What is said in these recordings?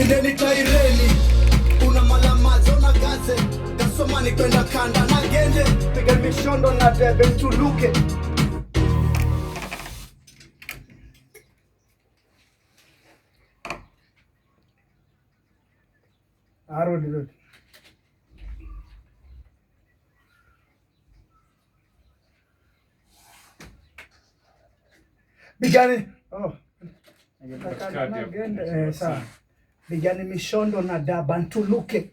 Ineni taireni una malamazo na gaze dasomani kwenda kanda na gende piga mishondo na debe mtuluke Arudi Bigani sawa. Bigani mishondo na daba ntuluke.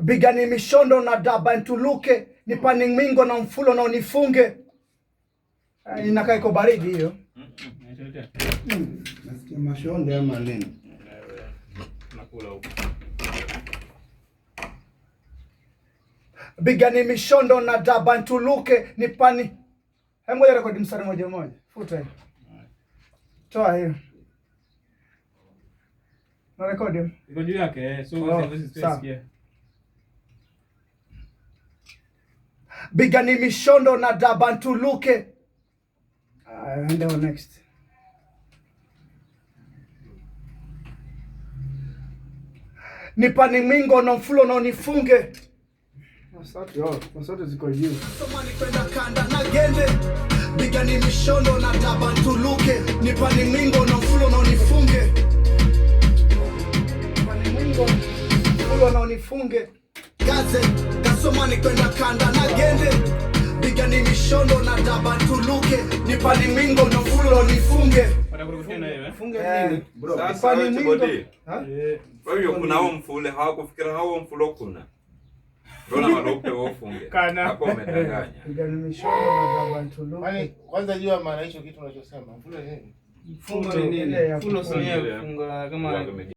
Bigani mishondo na daba ntuluke. Nipani mingo na mfulo na unifunge. Inakaa iko baridi hiyo. Nasikia mashondo ya maneno. Nakula huko. Bigani mishondo na daba ntuluke. Nipani ngoja rekodi mstari moja. Futa hiyo. Toa hiyo. Na rekodi. Iko juu yake, so usisikie. Bigani mishondo na daba ntuluke. And on next. Nipani mingo na mfulo na unifunge. Masauti ziko juu. Somani kwenda kanda na gende. Bigani mishondo na daba ntuluke. Nipani mingo na mfulo na unifunge. Nipani mingo mfulo na unifunge. Gaze, gasomani kwenda kanda na gende. Bigani mishondo na daba ntuluke. Nipani mingo na mfulo na unifunge. Funge nini? Bro, sasa wewe wewe kuna hao mfule hawakufikira hao mfulo kuna. Rona malope wafunge. Hapo umedanganya. Bigani mishondo na daba ntuluke. Yaani kwanza jua maana hicho kitu unachosema. Mfulo nini? Mfulo nini? Mfulo sio funga kama